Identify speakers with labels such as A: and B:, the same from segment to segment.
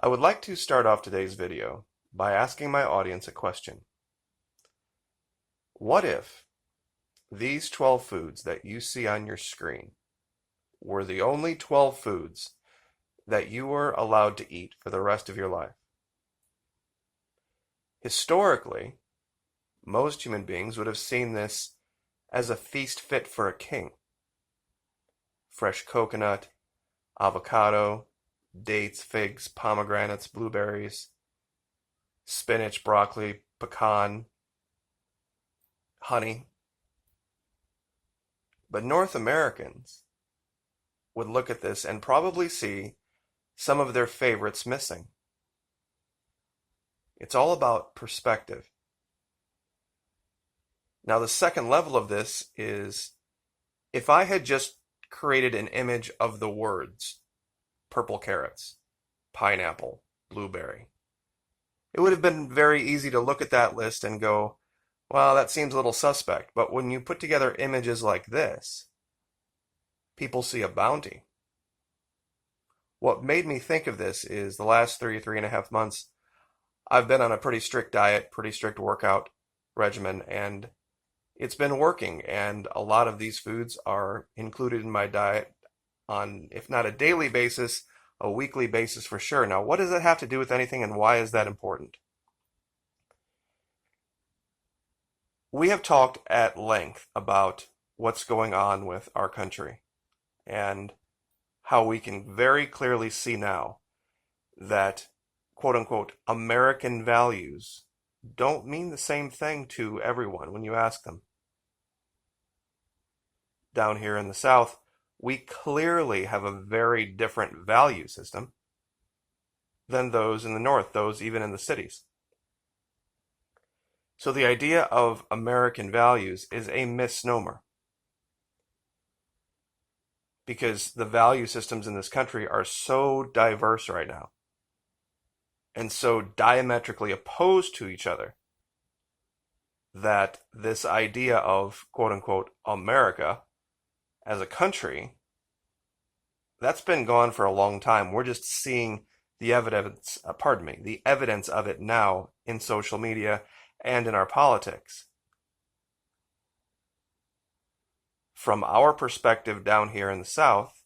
A: I would like to start off today's video by asking my audience a question. What if these 12 foods that you see on your screen were the only 12 foods that you were allowed to eat for the rest of your life? Historically, most human beings would have seen this as a feast fit for a king. Fresh coconut, avocado, dates, figs, pomegranates, blueberries, spinach, broccoli, pecan, honey. But North Americans would look at this and probably see some of their favorites missing. It's all about perspective. Now, the second level of this is if I had just created an image of the words purple carrots, pineapple, blueberry, it would have been very easy to look at that list and go, well, that seems a little suspect. But when you put together images like this, people see a bounty. What made me think of this is the last 3.5 months, I've been on a pretty strict diet, pretty strict workout regimen, and it's been working. And a lot of these foods are included in my diet on, if not a daily basis, a weekly basis for sure. Now, what does that have to do with anything, and why is that important? We have talked at length about what's going on with our country and how we can very clearly see now that quote unquote American values don't mean the same thing to everyone when you ask them. Down here in the South, we clearly have a very different value system than those in the North, those even in the cities. So the idea of American values is a misnomer, because the value systems in this country are so diverse right now and so diametrically opposed to each other that this idea of quote unquote America as a country, that's been gone for a long time. We're just seeing the evidence, the evidence of it now in social media and in our politics. From our perspective down here in the South,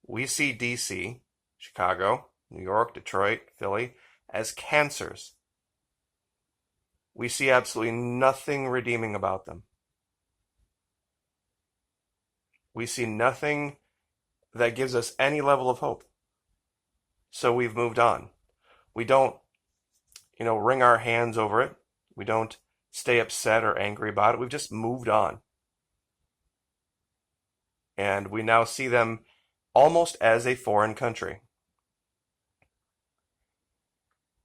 A: we see DC, Chicago, New York, Detroit, Philly as cancers. We see absolutely nothing redeeming about them. We see nothing that gives us any level of hope. So we've moved on. We don't, wring our hands over it. We don't stay upset or angry about it. We've just moved on. And we now see them almost as a foreign country.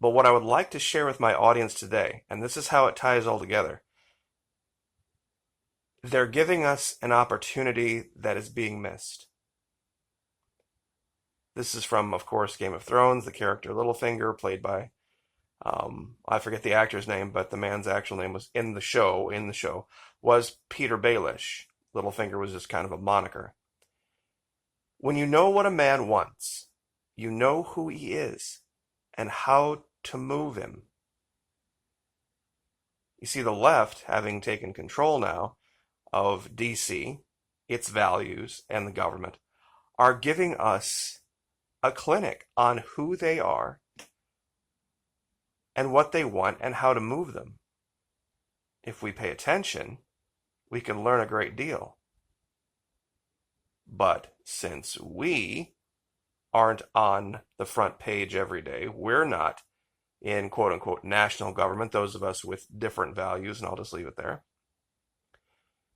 A: But what I would like to share with my audience today, and this is how it ties all together, they're giving us an opportunity that is being missed. This is from, of course, Game of Thrones, the character Littlefinger, played by, I forget the actor's name, but the man's actual name was in the show, was Peter Baelish. Littlefinger was just kind of a moniker. When you know what a man wants, you know who he is and how to move him. You see, the left, having taken control now of DC, its values, and the government, are giving us a clinic on who they are and what they want and how to move them. If we pay attention, we can learn a great deal. But since we aren't on the front page every day, we're not in quote-unquote national government, those of us with different values, and I'll just leave it there.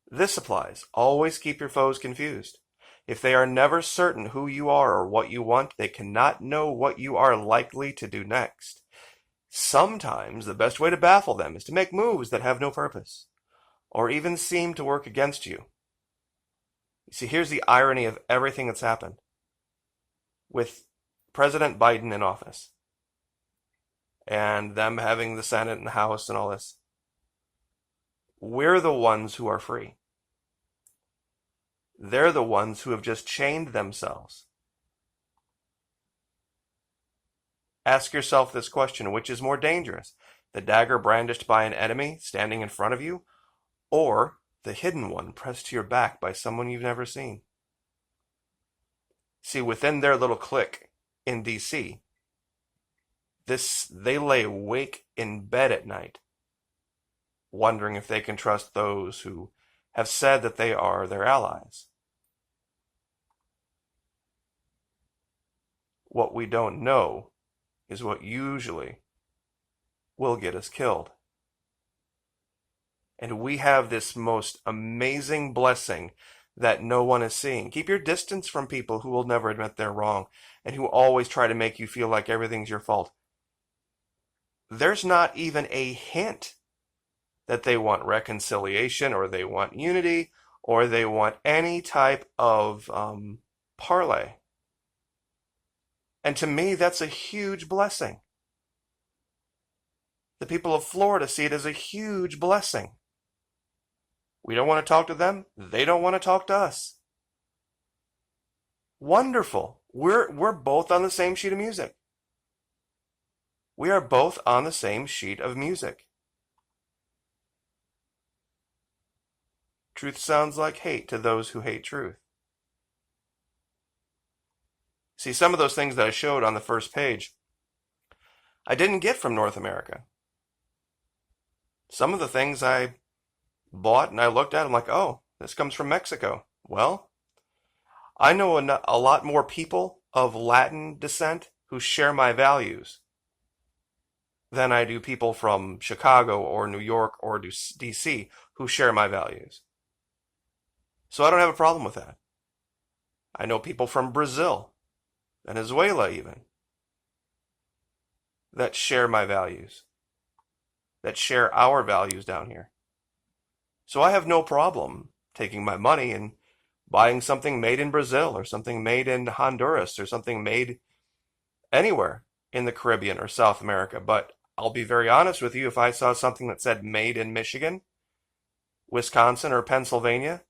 A: This applies. Always keep your foes confused. If they are never certain who you are or what you want, they cannot know what you are likely to do next. Sometimes the best way to baffle them is to make moves that have no purpose, or even seem to work against you. You see, here's the irony of everything that's happened with President Biden in office and them having the Senate and the House and all this. We're the ones who are free. They're the ones who have just chained themselves. Ask yourself this question: which is more dangerous? The dagger brandished by an enemy standing in front of you, or the hidden one pressed to your back by someone you've never seen? See, within their little clique in DC, they lay awake in bed at night, wondering if they can trust those who have said that they are their allies. What we don't know is what usually will get us killed. And we have this most amazing blessing that no one is seeing. Keep your distance from people who will never admit they're wrong and who always try to make you feel like everything's your fault. There's not even a hint that they want reconciliation or they want unity or they want any type of parlay. And to me, that's a huge blessing. The people of Florida see it as a huge blessing. We don't want to talk to them. They don't want to talk to us. Wonderful. We're both on the same sheet of music. We are both on the same sheet of music. Truth sounds like hate to those who hate truth. See, some of those things that I showed on the first page, I didn't get from North America. Some of the things I bought and I looked at, I'm like, oh, this comes from Mexico. Well, I know a lot more people of Latin descent who share my values than I do people from Chicago or New York or DC who share my values. So I don't have a problem with that. I know people from Brazil, Venezuela even, that share my values, that share our values down here. So I have no problem taking my money and buying something made in Brazil or something made in Honduras or something made anywhere in the Caribbean or South America. But I'll be very honest with you, if I saw something that said made in Michigan, Wisconsin, or Pennsylvania,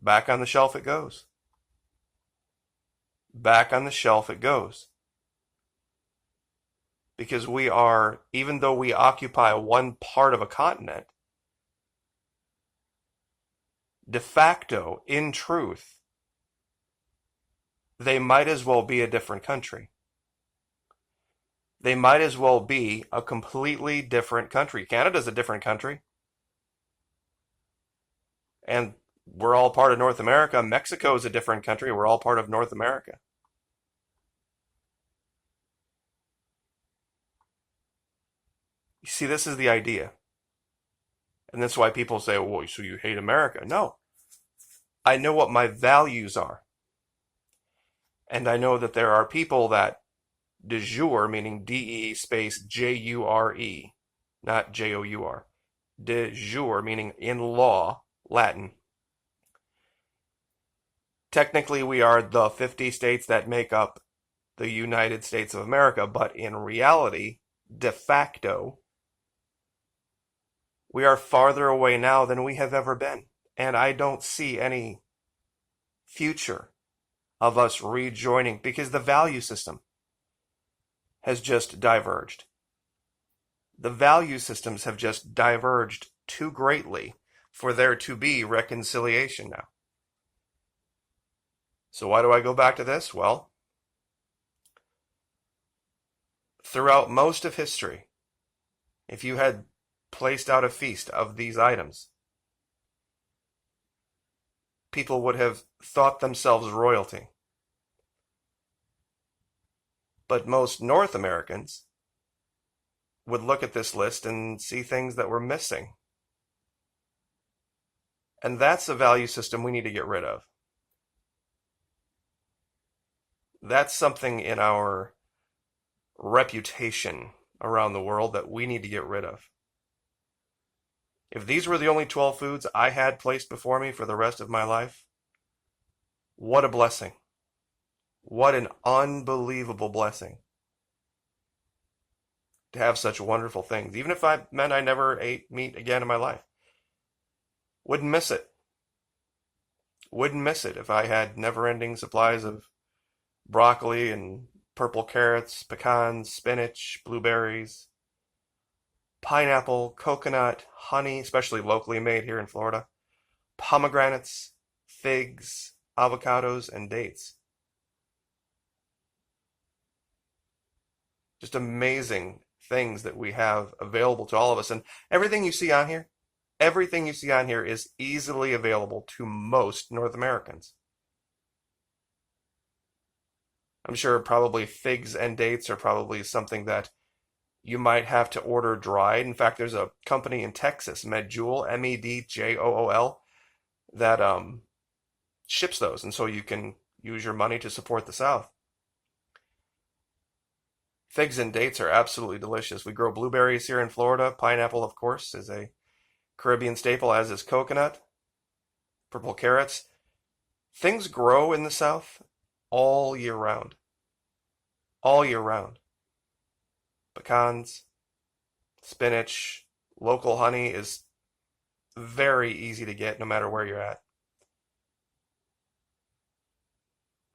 A: back on the shelf it goes. Back on the shelf it goes. Because we are, even though we occupy one part of a continent, de facto, in truth, they might as well be a different country. They might as well be a completely different country. Canada's a different country. And we're all part of North America. Mexico is a different country. We're all part of North America. You see, this is the idea. And that's why people say, well, so you hate America. No. I know what my values are. And I know that there are people that de jure, meaning D-E space J-U-R-E, not J-O-U-R. De jure, meaning in law, Latin. Technically, we are the 50 states that make up the United States of America, but in reality, de facto, we are farther away now than we have ever been. And I don't see any future of us rejoining because the value system has just diverged. The value systems have just diverged too greatly for there to be reconciliation now. So why do I go back to this? Well, throughout most of history, if you had placed out a feast of these items, people would have thought themselves royalty. But most North Americans would look at this list and see things that were missing. And that's a value system we need to get rid of. That's something in our reputation around the world that we need to get rid of. If these were the only 12 foods I had placed before me for the rest of my life, what a blessing. What an unbelievable blessing to have such wonderful things. Even if I meant I never ate meat again in my life. Wouldn't miss it. Wouldn't miss it if I had never-ending supplies of broccoli and purple carrots, pecans, spinach, blueberries, pineapple, coconut, honey, especially locally made here in Florida, pomegranates, figs, avocados, and dates. Just amazing things that we have available to all of us. And everything you see on here, everything you see on here is easily available to most North Americans. I'm sure probably figs and dates are probably something that you might have to order dried. In fact, there's a company in Texas, Medjool, Medjool, that ships those, and so you can use your money to support the South. Figs and dates are absolutely delicious. We grow blueberries here in Florida. Pineapple, of course, is a Caribbean staple, as is coconut, purple carrots. Things grow in the South all year round. All year round. Pecans, spinach, local honey is very easy to get no matter where you're at.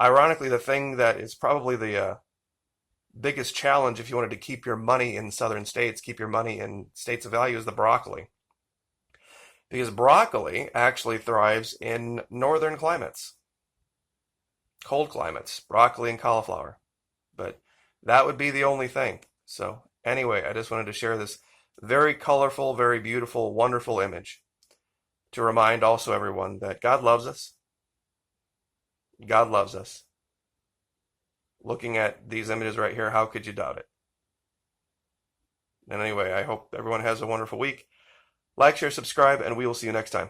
A: Ironically, the thing that is probably the biggest challenge if you wanted to keep your money in southern states, keep your money in states of value, is the broccoli. Because broccoli actually thrives in northern climates, cold climates, broccoli and cauliflower. But that would be the only thing. So anyway, I just wanted to share this very colorful, very beautiful, wonderful image to remind also everyone that God loves us. God loves us. Looking at these images right here, how could you doubt it? And anyway, I hope everyone has a wonderful week. Like, share, subscribe, and we will see you next time.